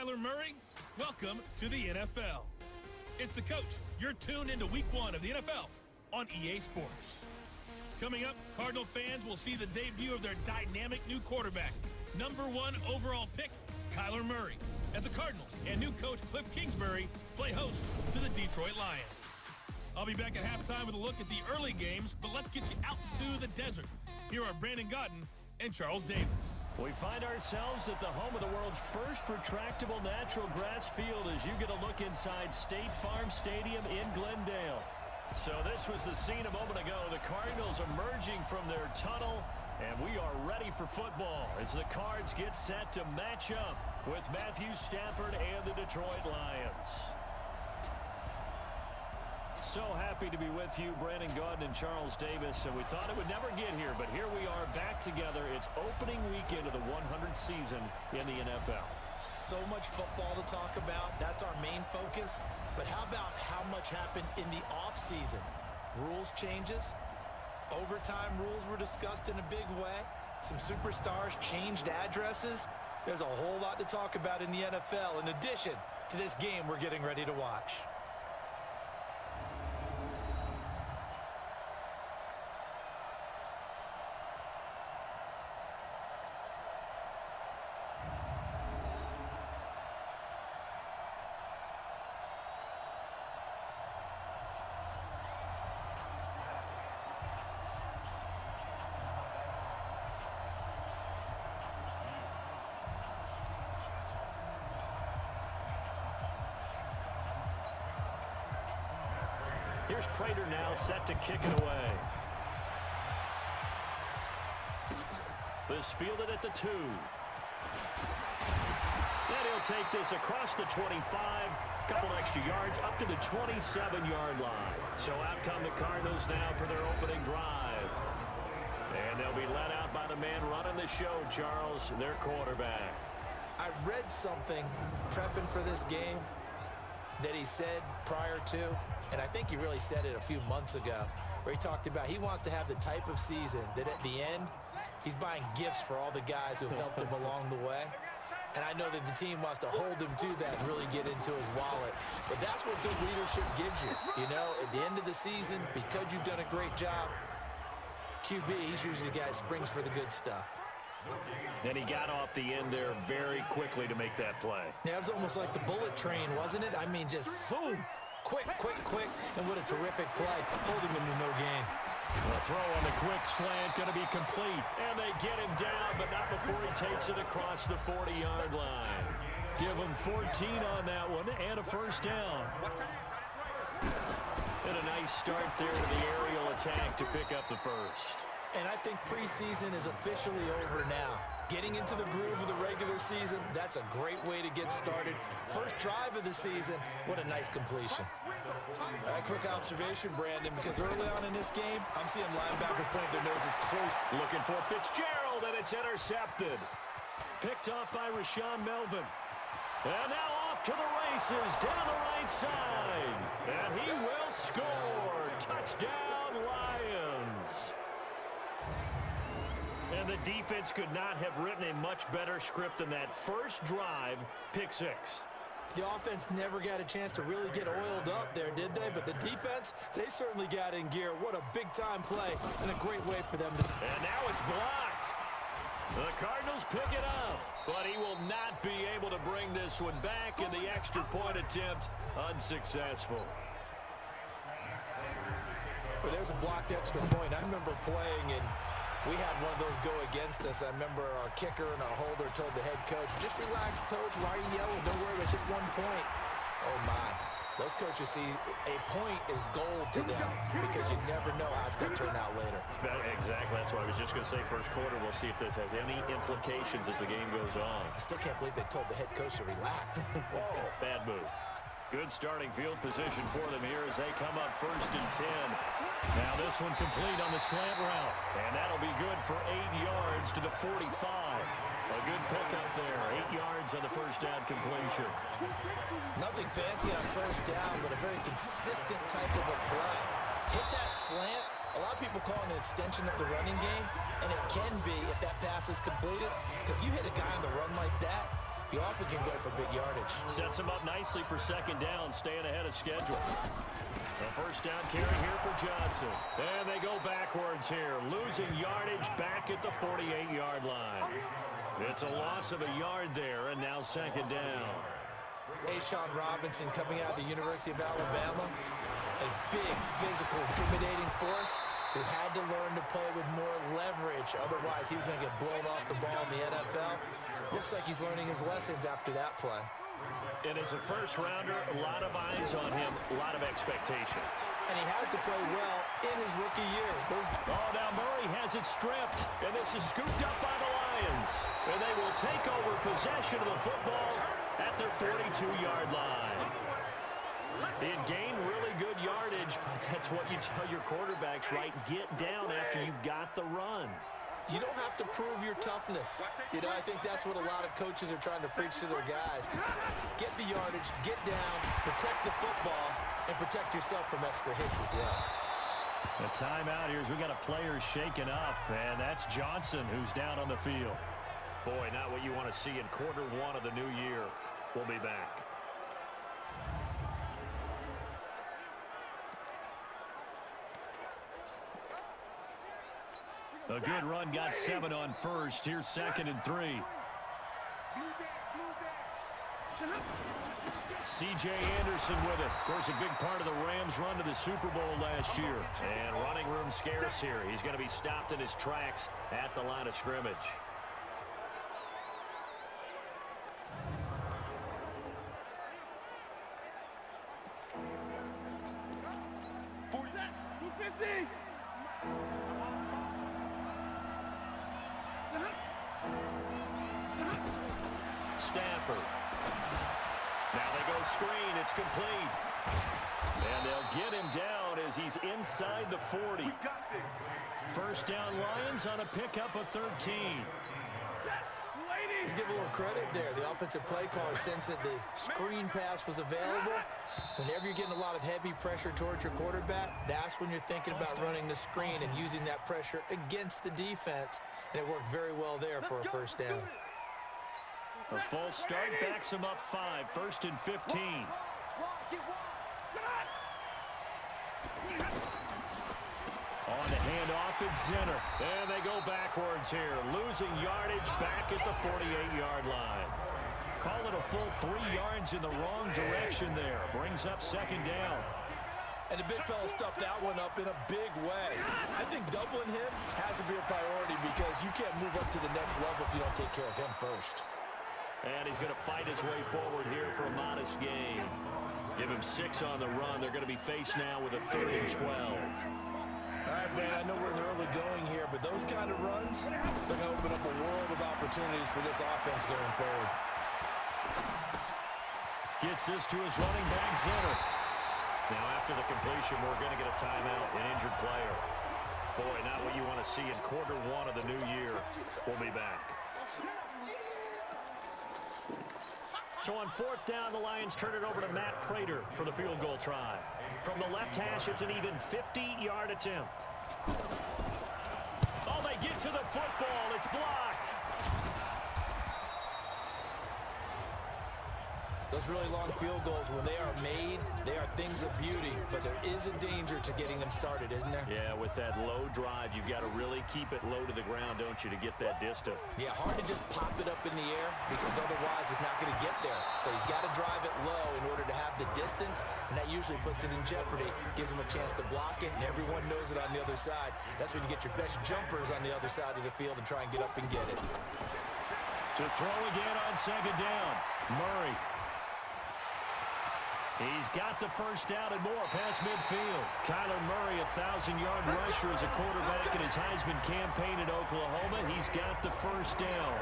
Kyler Murray? Welcome to the NFL. It's the coach. You're tuned into Week 1 of the NFL on EA Sports. Coming up, Cardinal fans will see the debut of their dynamic new quarterback, number 1 overall pick, Kyler Murray, as the Cardinals and new coach Cliff Kingsbury play host to the Detroit Lions. I'll be back at halftime with a look at the early games, but let's get you out to the desert. Here are Brandon Gaudin and Charles Davis. We find ourselves at the home of the world's first retractable natural grass field as you get a look inside State Farm Stadium in Glendale. So this was the scene a moment ago. The Cardinals emerging from their tunnel, and we are ready for football as the Cards get set to match up with Matthew Stafford and the Detroit Lions. So happy to be with you, Brandon Gaudin and Charles Davis. And we thought it would never get here, but here we are back together. It's opening weekend of the 100th season in the NFL. So much football to talk about. That's our main focus. But how about how much happened in the offseason? Rules changes. Overtime rules were discussed in a big way. Some superstars changed addresses. There's a whole lot to talk about in the NFL in addition to this game we're getting ready to watch. Here's Prater now set to kick it away. This fielded at the 2. And he'll take this across the 25. Couple extra yards up to the 27-yard line. So out come the Cardinals now for their opening drive. And they'll be led out by the man running the show, Charles, their quarterback. I read something prepping for this game that he said prior to, and I think he really said it a few months ago, where he talked about he wants to have the type of season that at the end, he's buying gifts for all the guys who helped him along the way. And I know that the team wants to hold him to that and really get into his wallet. But that's what good leadership gives you. You know, at the end of the season, because you've done a great job, QB, he's usually the guy that springs for the good stuff. And he got off the end there very quickly to make that play. Yeah, it was almost like the bullet train, wasn't it? I mean, just zoom, quick, and what a terrific play, holding him to no gain. The throw on the quick slant going to be complete, and they get him down, but not before he takes it across the 40-yard line. Give him 14 on that one, and a first down. And a nice start there to the aerial attack to pick up the first. And I think preseason is officially over now. Getting into the groove of the regular season, that's a great way to get started. First drive of the season, what a nice completion. A quick observation, Brandon, because early on in this game, I'm seeing linebackers point their noses close. Looking for Fitzgerald, and it's intercepted. Picked off by Rashawn Melvin. And now off to the races down the right side. And he will score. Touchdown, Lions. And the defense could not have written a much better script than that first drive, pick 6. The offense never got a chance to really get oiled up there, did they? But the defense, they certainly got in gear. What a big-time play and a great way for them to... And now it's blocked. The Cardinals pick it up, but he will not be able to bring this one back, and the extra point attempt unsuccessful. Well, there's a blocked extra point. I remember playing, and we had one of those go against us. I remember our kicker and our holder told the head coach, just relax, coach. Why are you yelling? Don't worry, it's just 1 point. Oh, my. Those coaches see a point is gold to them because you never know how it's going to turn out later. Exactly. That's what I was just going to say. First quarter, we'll see if this has any implications as the game goes on. I still can't believe they told the head coach to relax. Whoa, bad move. Good starting field position for them here as they come up 1st and 10. Now this one complete on the slant route. And that'll be good for 8 yards to the 45. A good pickup there. 8 yards on the first down completion. Nothing fancy on first down, but a very consistent type of a play. Hit that slant. A lot of people call it an extension of the running game, and it can be if that pass is completed, because you hit a guy on the run like that, he often can go for big yardage. Sets him up nicely for second down, staying ahead of schedule. The first down carry here for Johnson. And they go backwards here, losing yardage back at the 48-yard line. It's a loss of a yard there, and now second down. Sean Robinson coming out of the University of Alabama, a big, physical, intimidating force who had to learn to play with more leverage. Otherwise, he was going to get blown off the ball in the NFL. Looks like he's learning his lessons after that play. And as a first-rounder, a lot of eyes on him, a lot of expectations. And he has to play well in his rookie year. Oh, now Murray has it stripped, and this is scooped up by the Lions. And they will take over possession of the football at their 42-yard line. It gained really good yardage, but that's what you tell your quarterbacks, right? Get down after you've got the run. You don't have to prove your toughness. You know, I think that's what a lot of coaches are trying to preach to their guys. Get the yardage, get down, protect the football, and protect yourself from extra hits as well. The timeout here is we got a player shaken up, and that's Johnson who's down on the field. Boy, not what you want to see in quarter one of the new year. We'll be back. A good run, got 7 on first. Here's 2nd and 3. C.J. Anderson with it. Of course, a big part of the Rams' run to the Super Bowl last year. And running room scarce here. He's going to be stopped in his tracks at the line of scrimmage. Stafford. Now they go screen. It's complete. And they'll get him down as he's inside the 40. First down Lions on a pickup of 13. Let's give a little credit there. The offensive play caller sensed that the screen pass was available. Whenever you're getting a lot of heavy pressure towards your quarterback, that's when you're thinking about running the screen and using that pressure against the defense. And it worked very well there for a first down. A false start backs him up 5. 1st and 15. On the handoff at center. And they go backwards here. Losing yardage back at the 48-yard line. Call it a full 3 yards in the wrong direction there. Brings up second down. And the big fella stuffed that one up in a big way. I think doubling him has to be a priority because you can't move up to the next level if you don't take care of him first. And he's going to fight his way forward here for a modest gain. Give him 6 on the run. They're going to be faced now with a 3rd and 12. All right, man, I know we're in the early going here, but those kind of runs, they're going to open up a world of opportunities for this offense going forward. Gets this to his running back, Zinner. Now, after the completion, we're going to get a timeout, an injured player. Boy, not what you want to see in quarter one of the new year. We'll be back. So on 4th down, the Lions turn it over to Matt Prater for the field goal try. From the left hash, it's an even 50-yard attempt. Oh, they get to the football. It's blocked. Those really long field goals, when they are made, they are things of beauty, but there is a danger to getting them started, isn't there? Yeah, with that low drive, you've got to really keep it low to the ground, don't you, to get that distance. Yeah, hard to just pop it up in the air because otherwise it's not going to get there. So he's got to drive it low in order to have the distance, and that usually puts it in jeopardy, gives him a chance to block it, and everyone knows it on the other side. That's when you get your best jumpers on the other side of the field and try and get up and get it. To throw again on second down, Murray. He's got the first down and more past midfield. Kyler Murray, a 1,000-yard rusher as a quarterback in his Heisman campaign at Oklahoma. He's got the first down.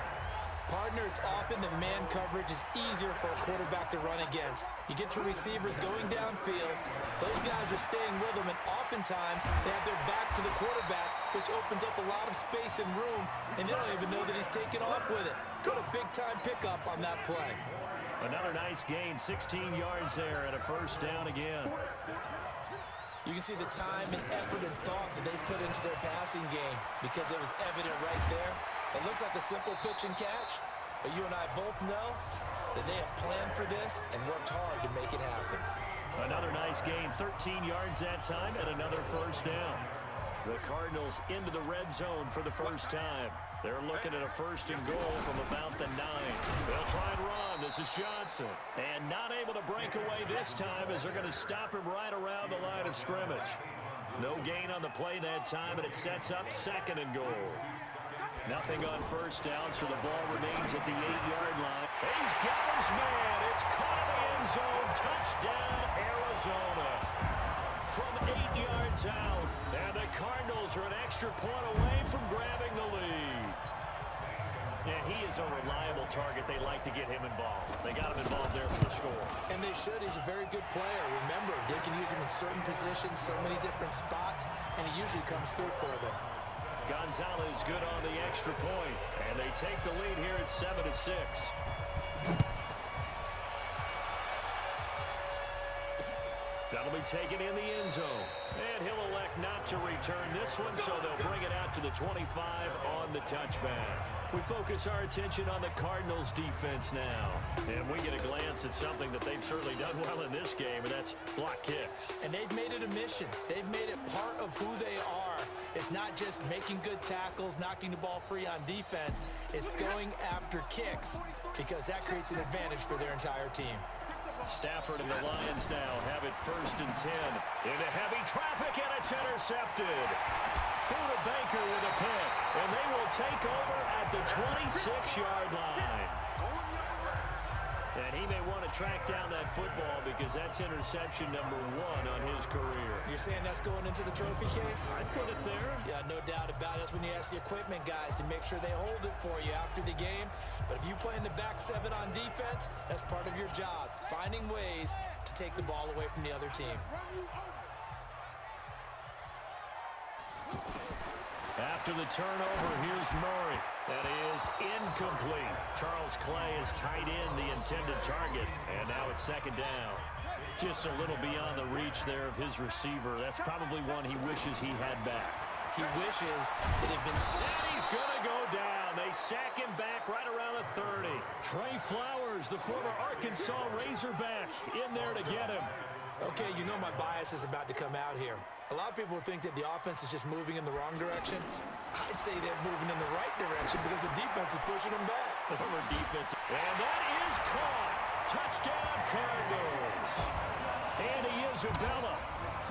Partner, it's often that man coverage is easier for a quarterback to run against. You get your receivers going downfield. Those guys are staying with them, and oftentimes they have their back to the quarterback, which opens up a lot of space and room, and they don't even know that he's taking off with it. What a big-time pickup on that play. Another nice gain, 16 yards there, and a first down again. You can see the time and effort and thought that they put into their passing game because it was evident right there. It looks like a simple pitch and catch, But you and I both know that they have planned for this and worked hard to make it happen. Another nice gain, 13 yards that time, and another first down. The Cardinals into the red zone for the first time. They're looking at a first and goal from about the 9. They'll try and run. This is Johnson. And not able to break away this time as they're going to stop him right around the line of scrimmage. No gain on the play that time, and it sets up second and goal. Nothing on first down, so the ball remains at the 8-yard line. He's got his man. It's caught in the end zone. Touchdown, Arizona. From 8 yards out. And the Cardinals are an extra point away from grabbing the lead. And he is a reliable target. They like to get him involved. They got him involved there for the score. And they should. He's a very good player. Remember, they can use him in certain positions, so many different spots, and he usually comes through for them. Gonzalez good on the extra point, and they take the lead here at 7-6. That'll be taken in the end zone. And he'll elect not to return this one, so they'll bring it out to the 25 on the touchback. We focus our attention on the Cardinals defense now. And we get a glance at something that they've certainly done well in this game, and that's block kicks. And they've made it a mission. They've made it part of who they are. It's not just making good tackles, knocking the ball free on defense. It's going after kicks because that creates an advantage for their entire team. Stafford and the Lions now have it 1st and 10. Into heavy traffic, and it's intercepted. Buda Baker with a pick, and they will take over at the 26-yard line. And he may want to track down that football because that's interception number 1 on his career. You're saying that's going into the trophy case? I'd put it there. Yeah, no doubt about it. That's when you ask the equipment guys to make sure they hold it for you after the game. But if you play in the back 7 on defense, that's part of your job, finding ways to take the ball away from the other team. After the turnover, here's Murray. That is incomplete. Charles Clay has tied in the intended target, and now it's 2nd down. Just a little beyond the reach there of his receiver. That's probably one he wishes he had back. He wishes it had been... And he's going to go down. They sack him back right around the 30. Trey Flowers, the former Arkansas Razorback, in there to get him. Okay, you know my bias is about to come out here. A lot of people think that the offense is just moving in the wrong direction. I'd say they're moving in the right direction because the defense is pushing them back. Former defense. And that is caught. Touchdown, Cardinals. Andy Isabella.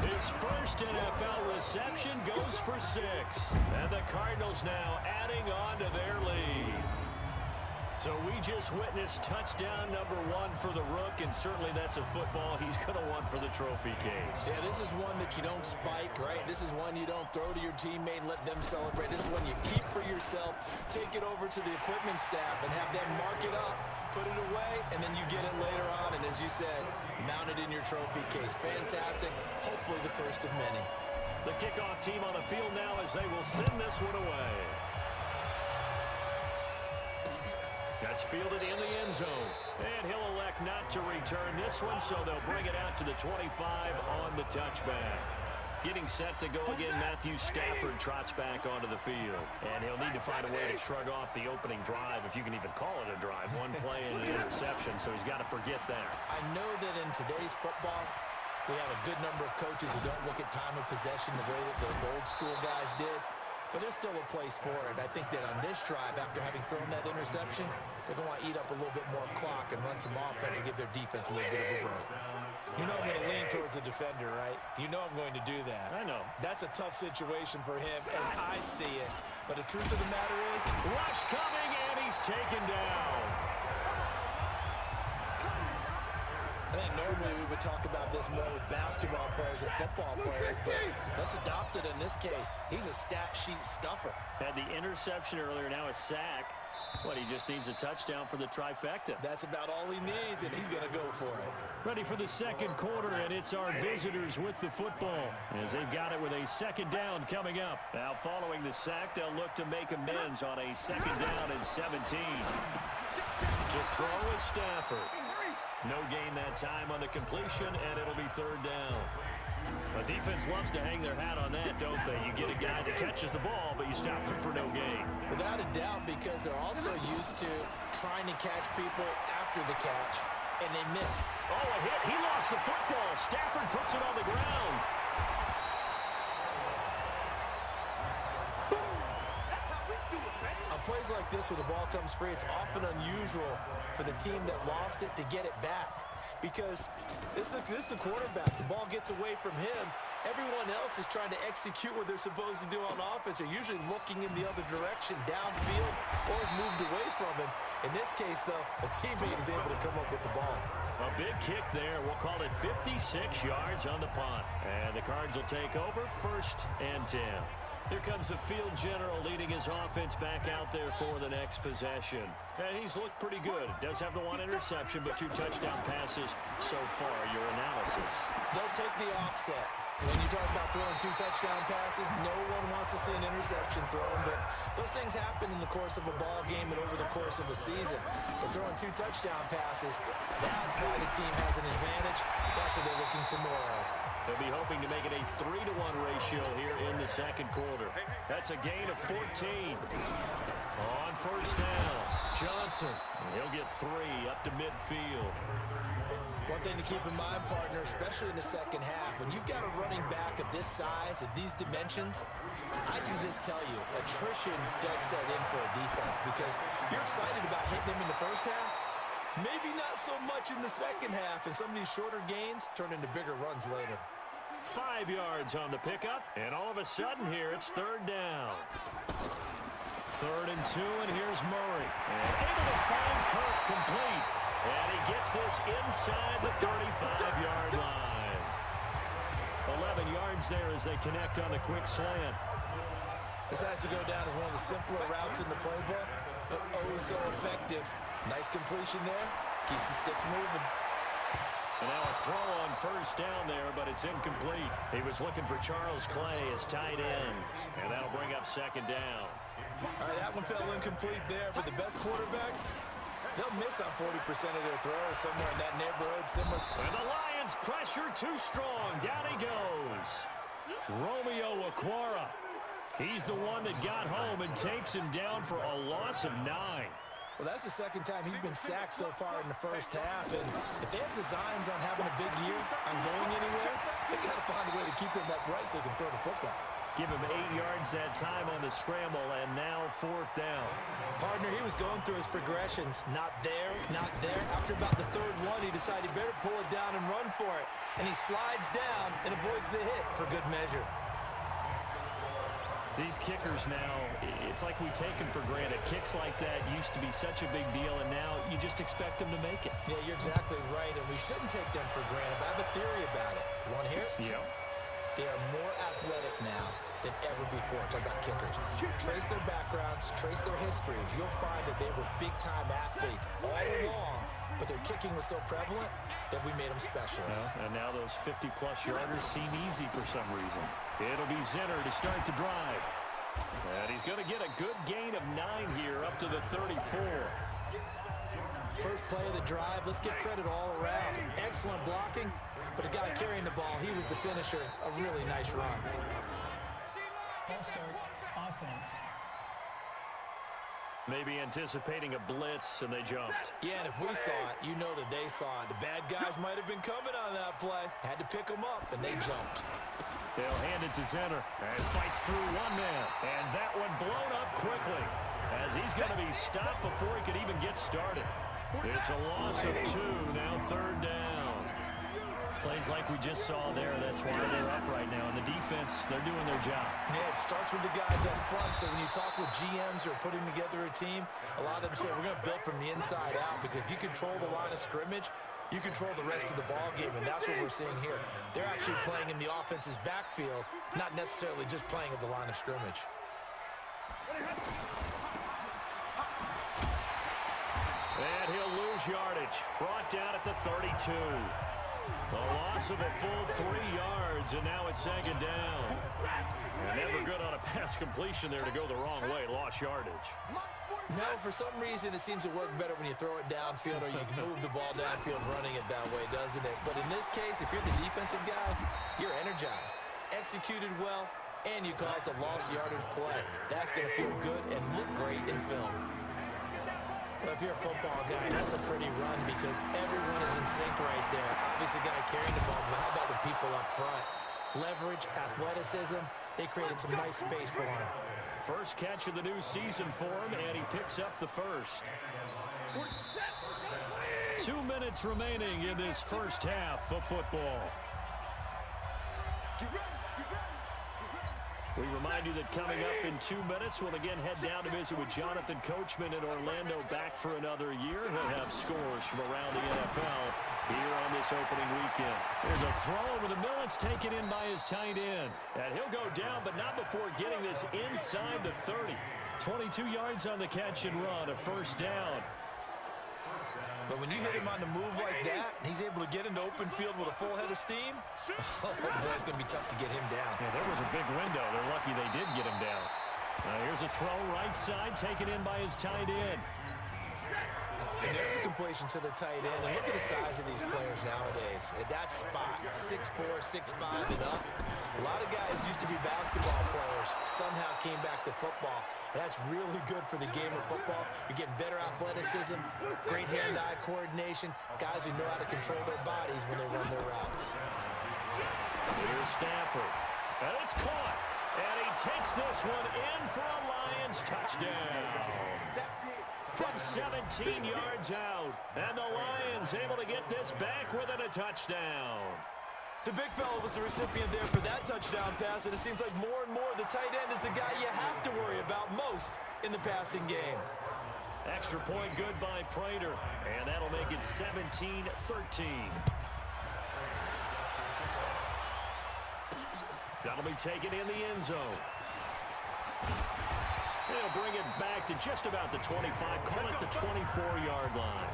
His first NFL reception goes for 6. And the Cardinals now adding on to their lead. So we just witnessed touchdown number 1 for the Rook, and certainly that's a football he's going to want for the trophy case. Yeah, this is one that you don't spike, right? This is one you don't throw to your teammate and let them celebrate. This is one you keep for yourself, take it over to the equipment staff and have them mark it up, put it away, and then you get it later on. And as you said, mount it in your trophy case. Fantastic. Hopefully the first of many. The kickoff team on the field now as they will send this one away. That's fielded in the end zone. And he'll elect not to return this one, so they'll bring it out to the 25 on the touchback. Getting set to go again, Matthew Stafford trots back onto the field. And he'll need to find a way to shrug off the opening drive, if you can even call it a drive. 1 play and an interception, so he's got to forget that. I know that in today's football, we have a good number of coaches who don't look at time of possession the way that the old school guys did. But there's still a place for it. I think that on this drive, after having thrown that interception, they're going to want to eat up a little bit more clock and run some offense and give their defense a little bit of a break. You know I'm going to lean towards the defender, right? You know I'm going to do that. I know. That's a tough situation for him as I see it. But the truth of the matter is, rush coming, and he's taken down. I think normally we would talk about this more with basketball players and football players, but let's adopt it in this case. He's a stat sheet stuffer. Had the interception earlier, now a sack. What, he just needs a touchdown for the trifecta. That's about all he needs, and he's going to go for it. Ready for the second quarter, and it's our visitors with the football as they've got it with a 2nd down coming up. Now following the sack, they'll look to make amends on a 2nd down and 17. To throw is Stafford. No gain that time on the completion, and it'll be 3rd down. A defense loves to hang their hat on that, don't they? You get a guy that catches the ball, but you stop him for no gain. Without a doubt, because they're also used to trying to catch people after the catch, and they miss. Oh, a hit. He lost the football. Stafford puts it on the ground. On plays like this, where the ball comes free, it's often unusual for the team that lost it to get it back. Because this is the quarterback. The ball gets away from him. Everyone else is trying to execute what they're supposed to do on offense. They're usually looking in the other direction, downfield, or moved away from him. In this case, though, a teammate is able to come up with the ball. A big kick there. We'll call it 56 yards on the punt. And the Cards will take over 1st and 10. Here comes the field general leading his offense back out there for the next possession. And he's looked pretty good. Does have the 1 interception, but 2 touchdown passes so far. Your analysis. They'll take the offset. When you talk about throwing 2 touchdown passes, no one wants to see an interception thrown, but those things happen in the course of a ball game and over the course of the season. But throwing 2 touchdown passes, that's why the team has an advantage. That's what they're looking for more of. They'll be hoping to make it a 3-to-1 ratio here in the second quarter. That's a gain of 14. On 1st down, Johnson. He'll get 3 up to midfield. One thing to keep in mind, partner, especially in the second half, when you've got a running back of this size, of these dimensions, I can just tell you, attrition does set in for a defense because you're excited about hitting him in the first half. Maybe not so much in the second half, and some of these shorter gains turn into bigger runs later. 5 yards on the pickup, and all of a sudden here it's 3rd down. 3rd and 2, and here's Murray. And able to find Kirk complete. And he gets this inside the 35-yard line. 11 yards there as they connect on the quick slant. This has to go down as one of the simpler routes in the playbook, but oh so effective. Nice completion there. Keeps the sticks moving. And now a throw on 1st down there, but it's incomplete. He was looking for Charles Clay as tight end, and that'll bring up 2nd down. All right, that one fell incomplete there, but the best quarterbacks, they'll miss on 40% of their throws somewhere in that neighborhood. Similar. And the Lions pressure too strong. Down he goes. Romeo Okwara. He's the one that got home and takes him down for a loss of 9. Well, that's the 2nd time he's been sacked so far in the first half. And if they have designs on having a big year, on going anywhere, they got to find a way to keep him upright so he can throw the football. Give him 8 yards that time on the scramble, and now 4th down. Partner, he was going through his progressions. Not there, not there. After about the 3rd one, he decided he better pull it down and run for it. And he slides down and avoids the hit for good measure. These kickers now, it's like we take them for granted. Kicks like that used to be such a big deal, and now you just expect them to make it. Yeah, you're exactly right, and we shouldn't take them for granted. But I have a theory about it. You want to hear it? Yeah. They are more athletic now than ever before. Talk about kickers. Trace their backgrounds, trace their histories. You'll find that they were big-time athletes all along, but their kicking was so prevalent that we made them specialists. And now those 50-plus yarders seem easy for some reason. It'll be Zinner to start the drive. And he's going to get a good gain of 9 here up to the 34. First play of the drive, let's give credit all around. Excellent blocking, but the guy carrying the ball, he was the finisher. A really nice run. Ball start, offense. Maybe anticipating a blitz, and they jumped. Yeah, and if we saw it, you know that they saw it. The bad guys might have been coming on that play. Had to pick them up, and they jumped. They'll hand it to Zinner, and fights through one man. And that one blown up quickly, as he's going to be stopped before he could even get started. It's a loss of 2, now 3rd down. Plays like we just saw there, that's why they're up right now. And the defense, they're doing their job. Yeah, it starts with the guys up front. So when you talk with GMs who are putting together a team, a lot of them say we're going to build from the inside out, because if you control the line of scrimmage, you control the rest of the ball game, and that's what we're seeing here. They're actually playing in the offense's backfield, not necessarily just playing at the line of scrimmage. And he'll lose yardage. Brought down at the 32. A loss of a full 3 yards, and now it's 2nd down. And never good on a pass completion there to go the wrong way. Lost yardage. No, for some reason it seems to work better when you throw it downfield or you can move the ball downfield running it that way, doesn't it? But in this case, if you're the defensive guys, you're energized, executed well, and you caused a lost yardage play. That's going to feel good and look great in film. Well, if you're a football guy, that's a pretty run because everyone is in sync right there. Obviously, the guy carrying the ball, but how about the people up front? Leverage, athleticism, they created some nice space for him. First catch of the new season for him, and he picks up the first. 2 minutes remaining in this first half of football. We remind you that coming up in 2 minutes, we'll again head down to visit with Jonathan Coachman in Orlando, back for another year. He'll have scores from around the NFL here on this opening weekend. There's a throw over the middle. It's taken in by his tight end. And he'll go down, but not before getting this inside the 30. 22 yards on the catch and run, a first down. But when you hit him on the move like that, he's able to get into open field with a full head of steam, oh, boy, it's going to be tough to get him down. Yeah, there was a big window. They're lucky they did get him down. Here's a throw right side, taken in by his tight end. And there's a completion to the tight end. And look at the size of these players nowadays. At that spot, 6'4", 6'5", and up. A lot of guys used to be basketball players, somehow came back to football. And that's really good for the game of football. You're getting better athleticism, great hand-eye coordination, guys who know how to control their bodies when they run their routes. Here's Stafford. And it's caught. And he takes this one in for a Lions touchdown. From 17 yards out. And the Lions able to get this back within a touchdown. The big fella was the recipient there for that touchdown pass, and it seems like more and more the tight end is the guy you have to worry about most in the passing game. Extra point good by Prater, and that'll make it 17-13. That'll be taken in the end zone. They'll bring it back to just about the 25, call it the 24-yard line.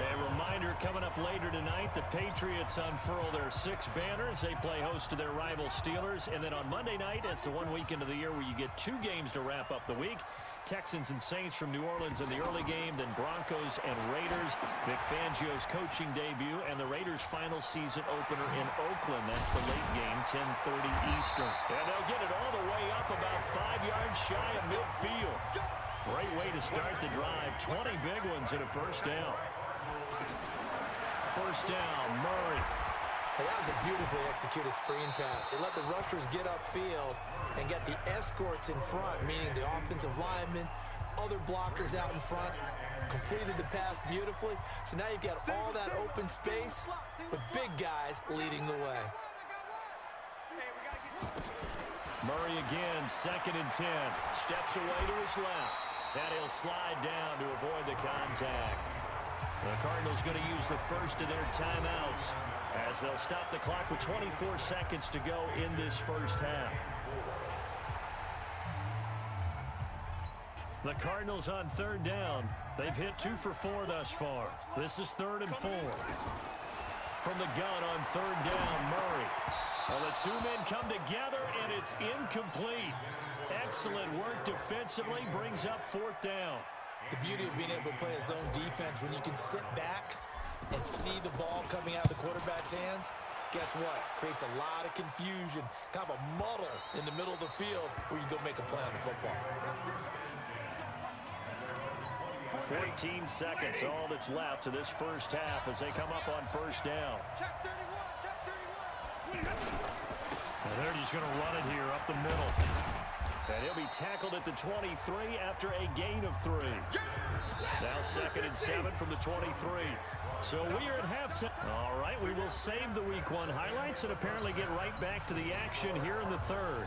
A reminder coming up later tonight, the Patriots unfurl their 6 banners. They play host to their rival Steelers. And then on Monday night, it's the one weekend of the year where you get 2 games to wrap up the week. Texans and Saints from New Orleans in the early game, then Broncos and Raiders. Vic Fangio's coaching debut and the Raiders' final season opener in Oakland. That's the late game, 10:30 Eastern. And they'll get it all the way up about 5 yards shy of midfield. Great way to start the drive. 20 big ones and a first down. First down, Murray. And that was a beautifully executed screen pass. They let the rushers get upfield and get the escorts in front, meaning the offensive linemen, other blockers out in front, completed the pass beautifully. So now you've got all that open space with big guys leading the way. Murray again, 2nd and 10. Steps away to his left. And he'll slide down to avoid the contact. The Cardinals going to use the first of their timeouts as they'll stop the clock with 24 seconds to go in this first half. The Cardinals on 3rd down. They've hit 2 for 4 thus far. This is 3rd and 4. From the gun on 3rd down, Murray. Well, the 2 men come together, and it's incomplete. Excellent work defensively, brings up 4th down. The beauty of being able to play a zone defense when you can sit back and see the ball coming out of the quarterback's hands, guess what? Creates a lot of confusion, kind of a muddle in the middle of the field where you can go make a play on the football. 14 seconds, all that's left to this first half as they come up on 1st down. And they're just going to run it here up the middle. And he'll be tackled at the 23 after a gain of 3. Now 2nd and 7 from the 23. So we are at halftime. All right, we will save the Week 1 highlights and apparently get right back to the action here in the 3rd.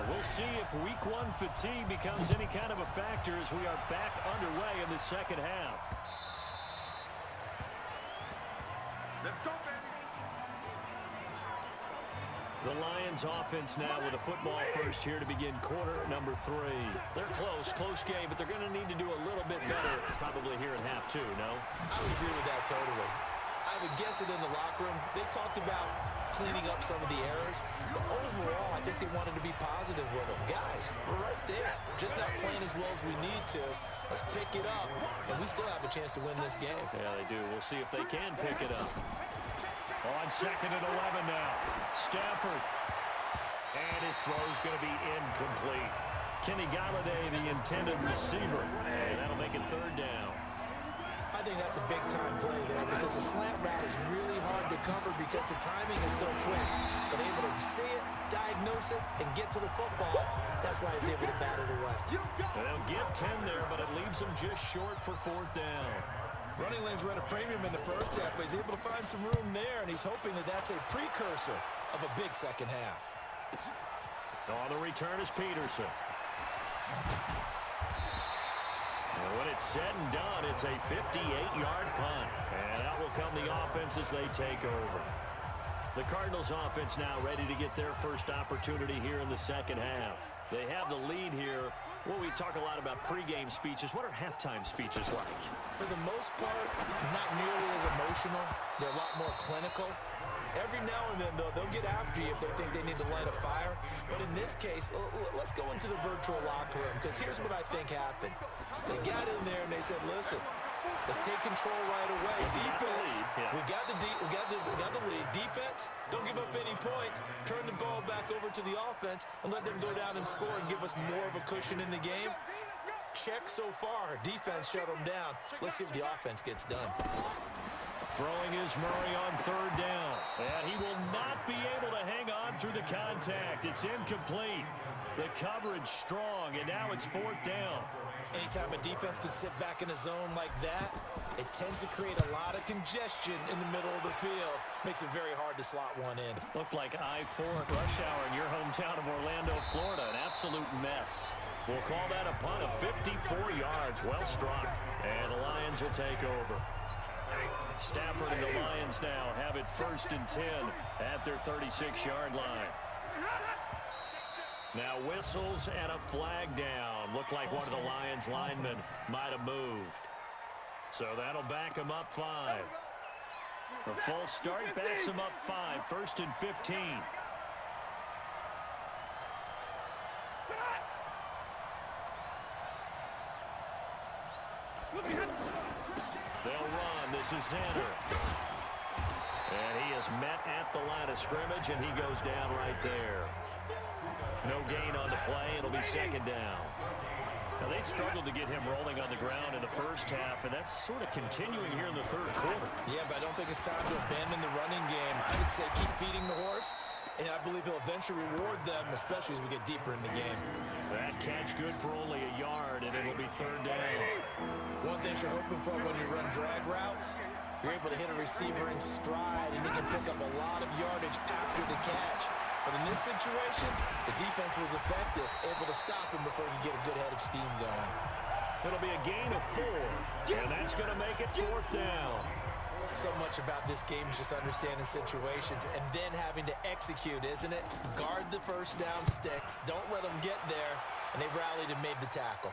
We'll see if Week 1 fatigue becomes any kind of a factor as we are back underway in the 2nd half. Let's go, baby. The Lions offense now with a football first here to begin quarter number 3. They're close game, but they're going to need to do a little bit better probably here in half 2, no? I would agree with that totally. I would guess it in the locker room. They talked about cleaning up some of the errors. But overall, I think they wanted to be positive with them. Guys, we're right there. Just not playing as well as we need to. Let's pick it up, and we still have a chance to win this game. Yeah, they do. We'll see if they can pick it up. On 2nd and 11 now. Stafford. And his throw's going to be incomplete. Kenny Galladay, the intended receiver. And that'll make it 3rd down. I think that's a big-time play there because the slant route is really hard to cover because the timing is so quick. But able to see it, diagnose it, and get to the football, that's why he's able to bat it away. They'll get 10 there, but it leaves him just short for 4th down. Running lanes were at a premium in the first half, but he's able to find some room there, and he's hoping that that's a precursor of a big second half. On the return is Peterson. And when it's said and done, it's a 58-yard punt. And out will come the offense as they take over. The Cardinals offense now ready to get their first opportunity here in the second half. They have the lead here. Well, we talk a lot about pregame speeches. What are halftime speeches like? For the most part, not nearly as emotional. They're a lot more clinical. Every now and then, though, they'll get after you if they think they need to light a fire. But in this case, let's go into the virtual locker room, because here's what I think happened. They got in there and they said, listen, let's take control right away. Defense, we got the lead. Defense, don't give up any points. Turn the ball back over to the offense and let them go down and score and give us more of a cushion in the game. Check so far. Defense shut them down. Let's see if the offense gets done. Throwing is Murray on 3rd down. And he will not be able to hang on through the contact. It's incomplete. The coverage strong, and now it's 4th down. Anytime a defense can sit back in a zone like that, it tends to create a lot of congestion in the middle of the field. Makes it very hard to slot one in. Looked like I-4 at rush hour in your hometown of Orlando, Florida. An absolute mess. We'll call that a punt of 54 yards. Well struck. And the Lions will take over. Stafford and the Lions now have it 1st and 10 at their 36-yard line. Now whistles and a flag down. Looked like one of the Lions linemen might have moved. So that'll back him up 5. A full start backs him up 5. 1st and 15. They'll run. This is Xander. And he is met at the line of scrimmage, and he goes down right there. No gain on the play. It'll be 2nd down. Now, they struggled to get him rolling on the ground in the first half, and that's sort of continuing here in the 3rd quarter. Yeah, but I don't think it's time to abandon the running game. I would say keep feeding the horse, and I believe he'll eventually reward them, especially as we get deeper in the game. That catch good for only a yard, and it'll be 3rd down. One thing you're hoping for when you run drag routes, you're able to hit a receiver in stride, and he can pick up a lot of yardage after the catch. But in this situation, the defense was effective, able to stop him before he could get a good head of steam going. It'll be a gain of 4, and that's going to make it 4th down. So much about this game is just understanding situations and then having to execute, isn't it? Guard the first down sticks. Don't let them get there. And they rallied and made the tackle.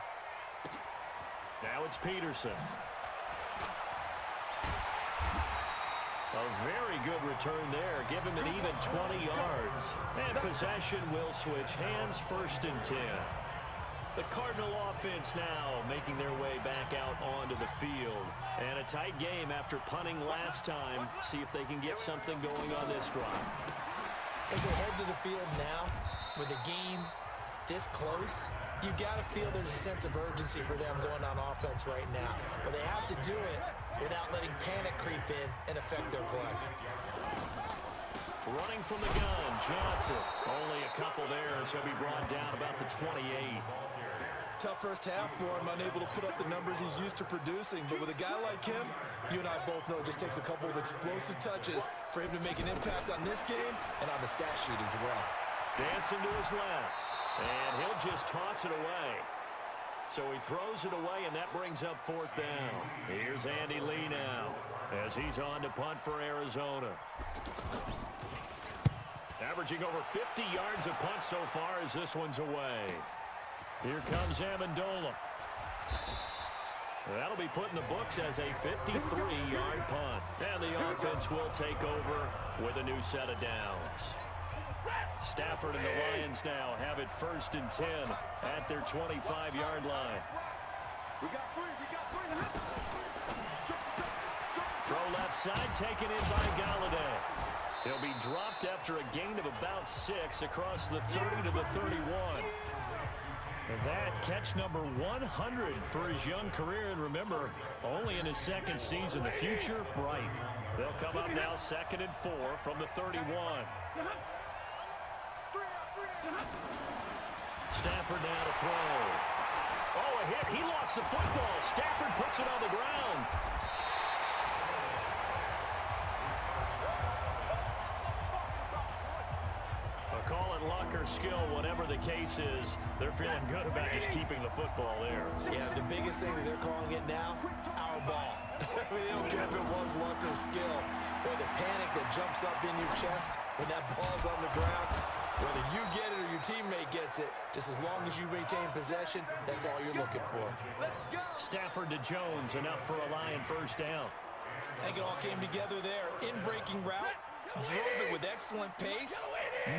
Now it's Peterson. A very good return there. Give him an even 20 yards. And possession will switch hands. 1st and 10. The Cardinal offense now making their way back out onto the field. And a tight game after punting last time. See if they can get something going on this drive. As they head to the field now, with the game this close, you've got to feel there's a sense of urgency for them going on offense right now. But they have to do it without letting panic creep in and affect their play. Running from the gun, Johnson. Only a couple there as he'll be brought down about the 28. Tough first half for him, unable to put up the numbers he's used to producing. But with a guy like him, you and I both know it just takes a couple of explosive touches for him to make an impact on this game and on the stat sheet as well. Dancing to his left, and he'll just toss it away. So he throws it away, and that brings up 4th down. Here's Andy Lee now as he's on to punt for Arizona. Averaging over 50 yards a punt so far as this one's away. Here comes Amendola. That'll be put in the books as a 53-yard punt. And the offense will take over with a new set of downs. Stafford and the Lions now have it 1st and 10 at their 25-yard line. We got three. Throw left side, taken in by Galladay. He'll be dropped after a gain of about 6 across the 30 to the 31. And that catch number 100 for his young career. And remember, only in his 2nd season. The future, bright. They'll come up now 2nd and 4 from the 31. Stafford now to throw. Oh, a hit. He lost the football. Stafford puts it on the ground. Call it luck or skill, whatever the case is, they're feeling good about just keeping the football there. Yeah, the biggest thing that they're calling it now, our ball. I mean, they don't care if it was luck or skill. Boy, the panic that jumps up in your chest when that ball's on the ground, whether you get it or your teammate gets it, just as long as you retain possession, that's all you're looking for. Stafford to Jones, enough for a Lion 1st down. I think it all came together there. In-breaking route, drove it with excellent pace.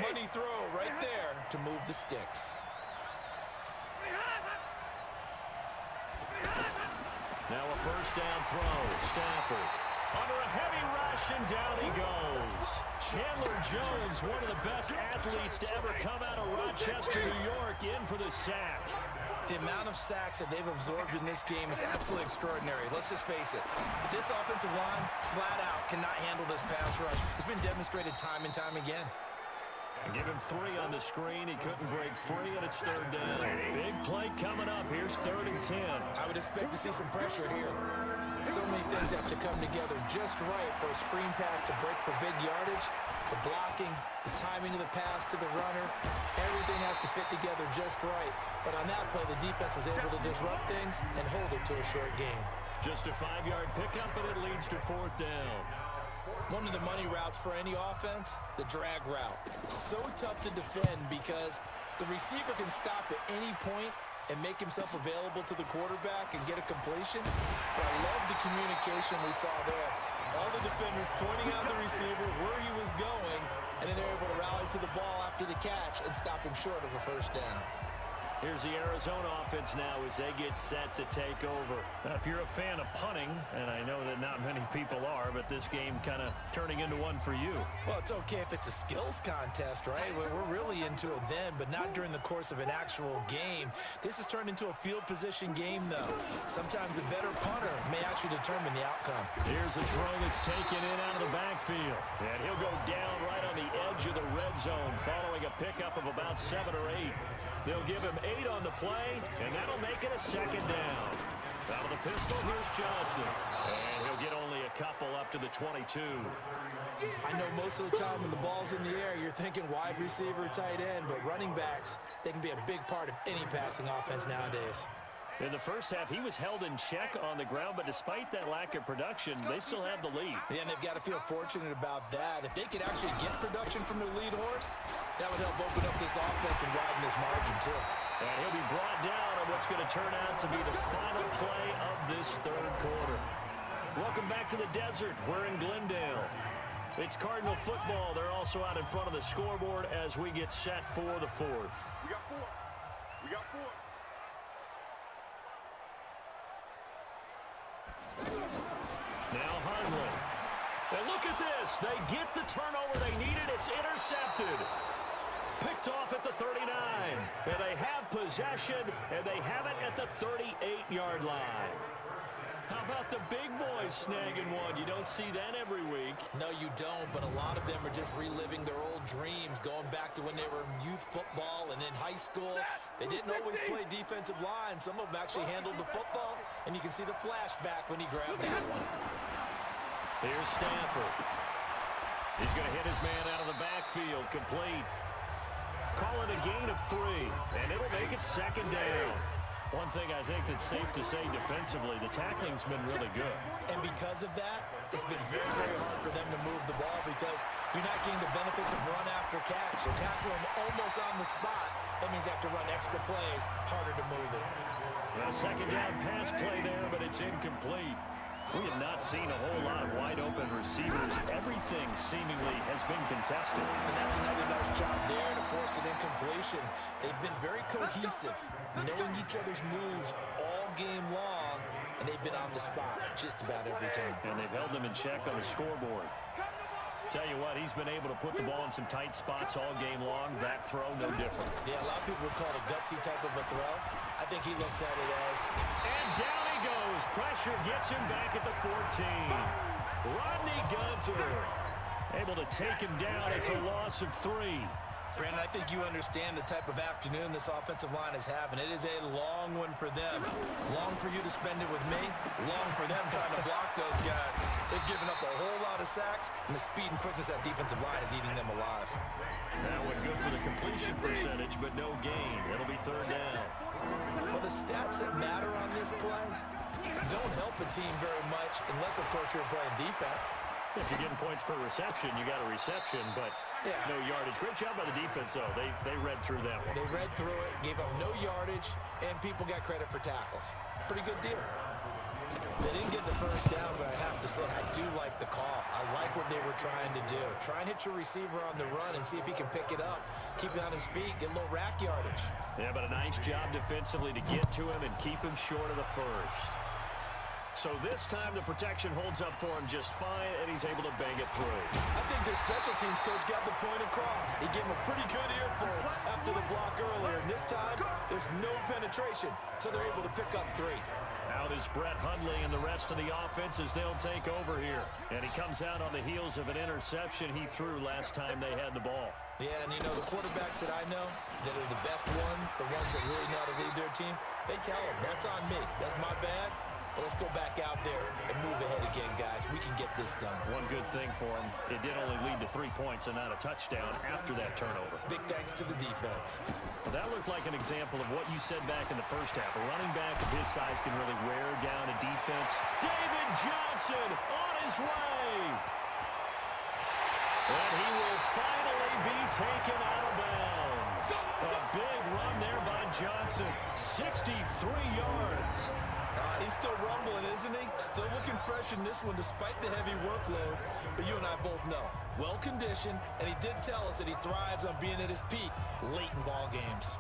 Money throw right there to move the sticks. Now a 1st down throw. Stafford under a heavy rush, and down he goes. Chandler Jones, one of the best athletes to ever come out of Rochester, New York, in for the sack. The amount of sacks that they've absorbed in this game is absolutely extraordinary. Let's just face it. This offensive line, flat out, cannot handle this pass rush. It's been demonstrated time and time again. Give him 3 on the screen. He couldn't break free, and it's 3rd down. Big play coming up. Here's 3rd and 10. I would expect to see some pressure here. So many things have to come together just right for a screen pass to break for big yardage. The blocking, the timing of the pass to the runner, everything has to fit together just right. But on that play, the defense was able to disrupt things and hold it to a short game. Just a 5-yard pickup, and it leads to 4th down. One of the money routes for any offense, the drag route. So tough to defend because the receiver can stop at any point and make himself available to the quarterback and get a completion. But I love the communication we saw there. All the defenders pointing out the receiver where he was going, and then they're able to rally to the ball after the catch and stop him short of a 1st down. Here's the Arizona offense now as they get set to take over. Now, if you're a fan of punting, and I know that not many people are, but this game kind of turning into one for you. Well, it's okay if it's a skills contest, right? We're really into it then, but not during the course of an actual game. This has turned into a field position game, though. Sometimes a better punter may actually determine the outcome. Here's a throw that's taken in out of the backfield. And he'll go down right on the edge of the red zone following a pickup of about 7 or 8. They'll give him 8 on the play, and that'll make it a 2nd down. Out of the pistol, here's Johnson. And he'll get only a couple up to the 22. I know most of the time when the ball's in the air, you're thinking wide receiver, tight end, but running backs, they can be a big part of any passing offense nowadays. In the 1st half, he was held in check on the ground, but despite that lack of production, they still have the lead. Yeah, and they've got to feel fortunate about that. If they could actually get production from their lead horse, that would help open up this offense and widen this margin, too. And he'll be brought down on what's going to turn out to be the final play of this 3rd quarter. Welcome back to the desert. We're in Glendale. It's Cardinal football. They're also out in front of the scoreboard as we get set for the 4th. We got 4. We got 4. Now Hundley. And look at this. They get the turnover they needed. It's intercepted. Picked off at the 39. And they have possession, and they have it at the 38-yard line. How about the big boys snagging one? You don't see that every week. No, you don't, but a lot of them are just reliving their old dreams, going back to when they were in youth football and in high school. They didn't always play defensive line. Some of them actually handled the football, and you can see the flashback when he grabbed that one. Here's Stafford. He's going to hit his man out of the backfield, complete. Call it a gain of 3, and it'll make it 2nd down. One thing I think that's safe to say defensively, the tackling's been really good. And because of that, it's been very, very hard for them to move the ball because you're not getting the benefits of run after catch. They're tackling them almost on the spot. That means you have to run extra plays, harder to move it. A second down pass play there, but it's incomplete. We have not seen a whole lot of wide-open receivers. Everything seemingly has been contested. And that's another nice job there to force an incompletion. They've been very cohesive, knowing each other's moves all game long, and they've been on the spot just about every time. And they've held them in check on the scoreboard. Tell you what, he's been able to put the ball in some tight spots all game long. That throw, no different. Yeah, a lot of people would call it a gutsy type of a throw. I think he looks at it as... And down he goes. Pressure gets him back at the 14. Rodney Gunter able to take him down. It's a loss of 3. Brandon, I think you understand the type of afternoon this offensive line is having. It is a long one for them. Long for you to spend it with me. Long for them trying to block those guys. They've given up a whole lot of sacks, and the speed and quickness of that defensive line is eating them alive. That one good for the completion percentage, but no gain. It'll be third down. Well, the stats that matter on this play don't help a team very much unless, of course, you're playing defense. If you're getting points per reception, you got a reception, but no yardage. Great job by the defense, though. They read through that one. They read through it, gave up no yardage, and people got credit for tackles. Pretty good deal. They didn't get the first down, but I have to say, I do like the call. I like what they were trying to do. Try and hit your receiver on the run and see if he can pick it up, keep it on his feet, get a little rack yardage. Yeah, but a nice job defensively to get to him and keep him short of the first. So this time the protection holds up for him just fine, and he's able to bang it through. I think their special teams coach got the point across. He gave him a pretty good earful after the block earlier. And this time, there's no penetration, so they're able to pick up 3. Out is Brett Hundley and the rest of the offense as they'll take over here. And he comes out on the heels of an interception he threw last time they had the ball. Yeah, and you know, the quarterbacks that I know that are the best ones, the ones that really know how to lead their team, they tell them, that's on me. That's my bad. But let's go back out there and move ahead again, guys. We can get this done. One good thing for him, it did only lead to 3 points and not a touchdown after that turnover. Big thanks to the defense. Well, that looked like an example of what you said back in the first half. A running back of his size can really wear down a defense. David Johnson on his way. And he will finally be taken out of bounds. A big run there by Johnson. 63 yards. He's still rumbling, isn't he? Still looking fresh in this one despite the heavy workload. But you and I both know, well-conditioned, and he did tell us that he thrives on being at his peak late in ball games.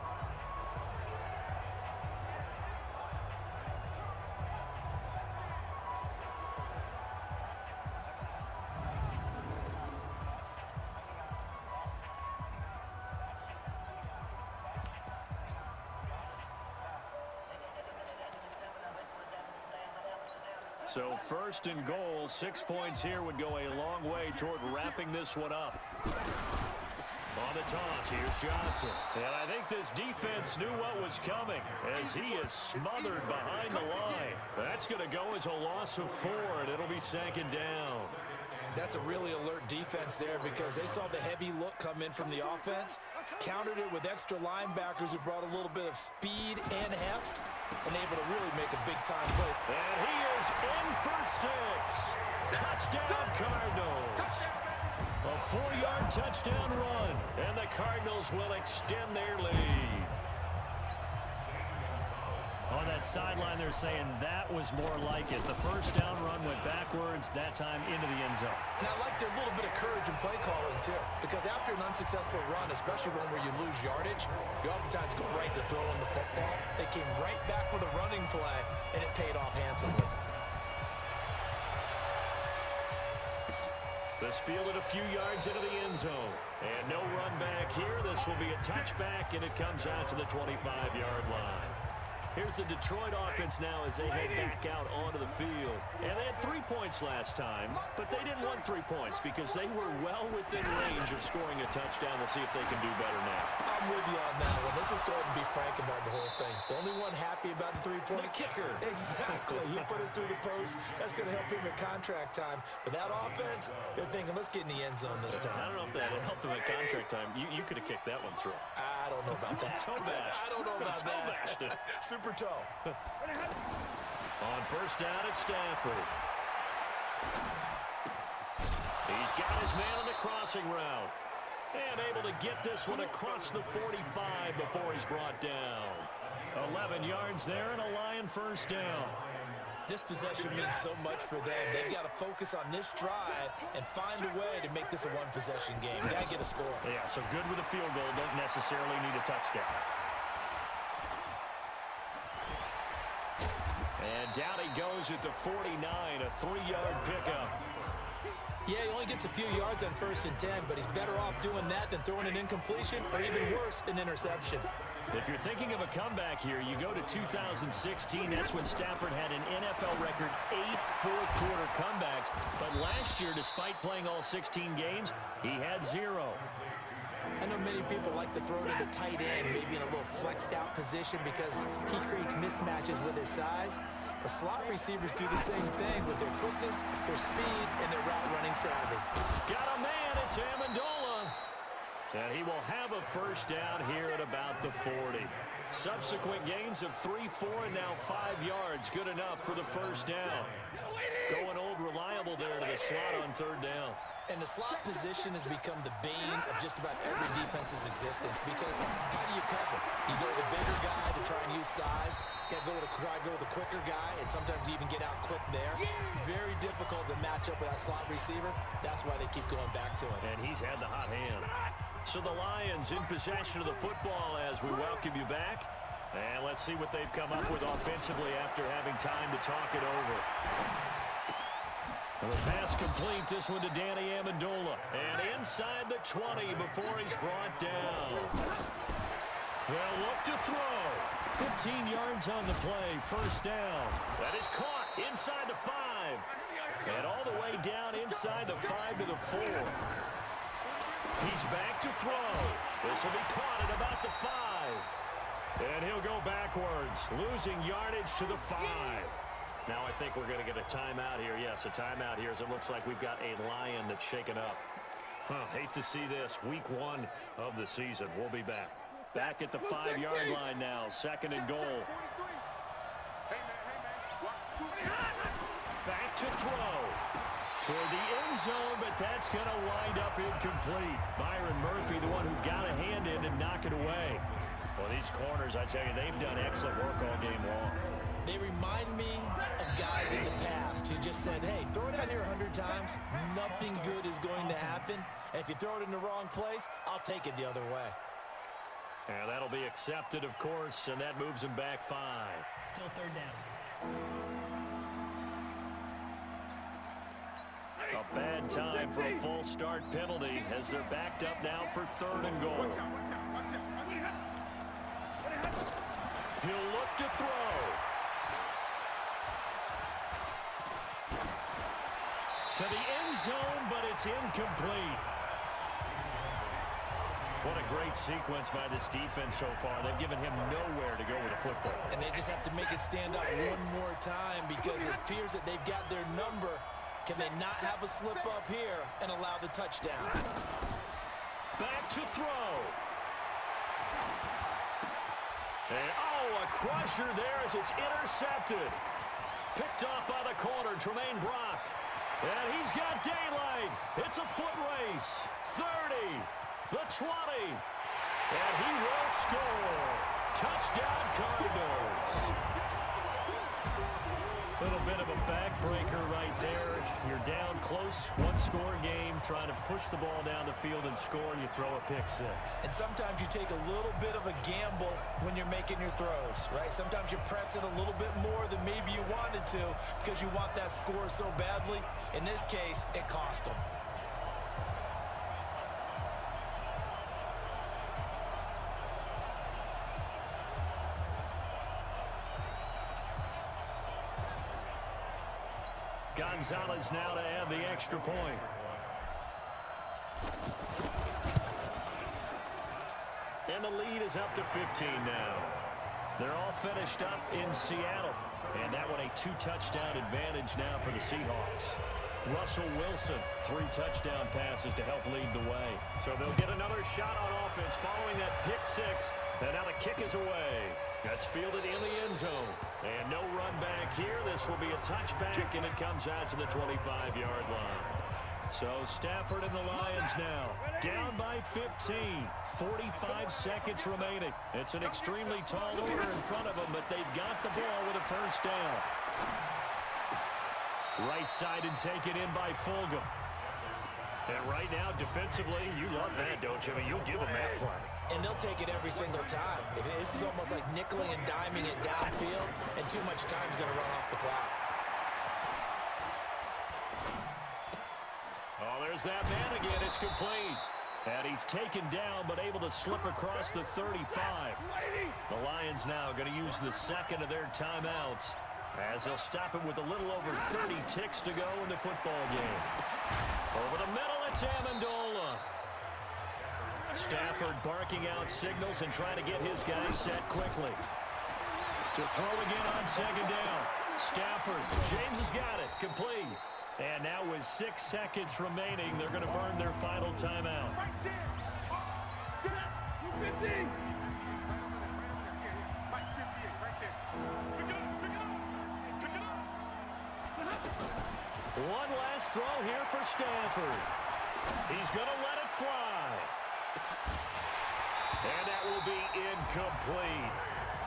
So first and goal, 6 points here would go a long way toward wrapping this one up. On the toss, here's Johnson. And I think this defense knew what was coming as he is smothered behind the line. That's going to go as a loss of 4, and it'll be second down. That's a really alert defense there because they saw the heavy look come in from the offense, countered it with extra linebackers who brought a little bit of speed and heft, and able to really make a big-time play. And he is in for 6. Touchdown, Cardinals. A 4-yard touchdown run, and the Cardinals will extend their lead. On that sideline, they're saying that was more like it. The first down run went backwards, that time into the end zone. And I like their little bit of courage in play calling, too, because after an unsuccessful run, especially one where you lose yardage, you oftentimes go right to throwing the football. They came right back with a running play, and it paid off handsomely. This fielded a few yards into the end zone. And no run back here. This will be a touchback, and it comes out to the 25-yard line. Here's the Detroit offense now as they head back out onto the field. And they had 3 points last time, but they didn't want 3 points because they were well within range of scoring a touchdown. We'll see if they can do better now. I'm with you on that one. Let's just go ahead and be frank about the whole thing. The only one happy about the 3-point? The kicker. Exactly. He put it through the post. That's going to help him at contract time. But that offense, they're thinking, let's get in the end zone this time. I don't know if that helped him at contract time. You could have kicked that one through. I don't know about that. Toe bash. I don't know about Toe bashed it. that. Super toe. On first down at Stafford. He's got his man on the crossing route. And able to get this one across the 45 before he's brought down. 11 yards there and a Lion first down. This possession means so much for them. They've got to focus on this drive and find a way to make this a one-possession game. Got to get a score. Yeah, so good with a field goal. Don't necessarily need a touchdown. And down he goes at the 49, a 3-yard pickup. Yeah, he only gets a few yards on 1st and 10, but he's better off doing that than throwing an incompletion or even worse, an interception. If you're thinking of a comeback here, you go to 2016. That's when Stafford had an NFL record 8 fourth-quarter comebacks. But last year, despite playing all 16 games, he had 0. I know many people like to throw to the tight end, maybe in a little flexed-out position because he creates mismatches with his size. The slot receivers do the same thing with their quickness, their speed, and their route-running savvy. Got a man, it's Amendola. And he will have a first down here at about the 40. Subsequent gains of 3, 4, and now 5 yards. Good enough for the first down. Going old reliable there to the slot on 3rd down. And the slot position has become the bane of just about every defense's existence because how do you cover? You go to the bigger guy to try and use size. Got to try to go to the quicker guy, and sometimes you even get out quick there. Very difficult to match up with that slot receiver. That's why they keep going back to him. And he's had the hot hand. So the Lions in possession of the football as we welcome you back. And let's see what they've come up with offensively after having time to talk it over. And the pass complete, this one to Danny Amendola. And inside the 20 before he's brought down. They'll look to throw. 15 yards on the play, first down. That is caught inside the 5. And all the way down inside the 5 to the 4. He's back to throw. This will be caught at about the 5. And he'll go backwards, losing yardage to the 5. Now I think we're going to get a timeout here. Yes, a timeout here as it looks like we've got a Lion that's shaken up. Hate to see this. Week 1 of the season. We'll be back. Back at the 5-yard line now. 2nd and goal. Back to throw. Toward the end zone, but that's going to wind up incomplete. Byron Murphy, the one who got a hand in and knock it away. Well, these corners, I tell you, they've done excellent work all game long. They remind me of guys in the past who just said, hey, throw it out here 100 times. Nothing good is going to happen. And if you throw it in the wrong place, I'll take it the other way. And that'll be accepted, of course, and that moves him back 5. Still 3rd down. A bad time for a false start penalty as they're backed up now for 3rd and goal. He'll look to throw. To the end zone, but it's incomplete. What a great sequence by this defense so far. They've given him nowhere to go with the football. And they just have to make it stand up one more time because it appears that they've got their number. Can they not have a slip up here and allow the touchdown? Back to throw. And, a crusher there as it's intercepted. Picked off by the corner, Tremaine Brock. And he's got daylight. It's a foot race. 30, the 20. And he will score. Touchdown, Cardinals. A little bit of a backbreaker right there. You're down close, one-score game, trying to push the ball down the field and score, and you throw a pick 6. And sometimes you take a little bit of a gamble when you're making your throws, right? Sometimes you press it a little bit more than maybe you wanted to because you want that score so badly. In this case, it cost them. Gonzalez now to add the extra point. And the lead is up to 15 now. They're all finished up in Seattle. And that one a 2-touchdown advantage now for the Seahawks. Russell Wilson, 3 touchdown passes to help lead the way. So they'll get another shot on offense following that pick 6. And now the kick is away. That's fielded in the end zone. And no run back here. This will be a touchback, and it comes out to the 25-yard line. So Stafford and the Lions now down by 15. 45 seconds remaining. It's an extremely tall order in front of them, but they've got the ball with a first down. Right side and taken in by Fulgham. And right now, defensively, you love that, don't you? I mean, you'll give them that play. And they'll take it every single time. This is almost like nickeling and diming it downfield, and too much time's going to run off the clock. Oh, there's that man again. It's complete. And he's taken down, but able to slip across the 35. The Lions now going to use the second of their timeouts, as they'll stop it with a little over 30 ticks to go in the football game. Over the middle, it's Amendola. Stafford barking out signals and trying to get his guys set quickly. To throw again on second down. Stafford, James has got it, complete. And now with 6 seconds remaining, they're going to burn their final timeout. One last throw here for Stafford. He's going to let it fly. And that will be incomplete.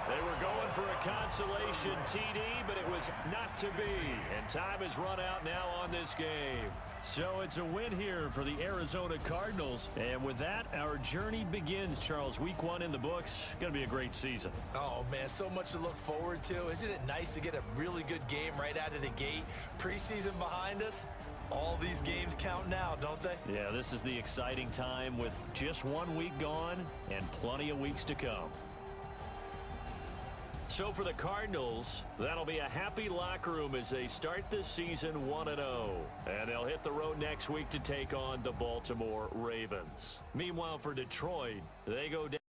They were going for a consolation TD, but it was not to be. And time has run out now on this game. So it's a win here for the Arizona Cardinals. And with that, our journey begins, Charles. Week 1 in the books. Going to be a great season. Oh, man, so much to look forward to. Isn't it nice to get a really good game right out of the gate? Preseason behind us. All these games count now, don't they? Yeah, this is the exciting time with just 1 week gone and plenty of weeks to come. So for the Cardinals, that'll be a happy locker room as they start this season 1-0. And they'll hit the road next week to take on the Baltimore Ravens. Meanwhile, for Detroit, they go down.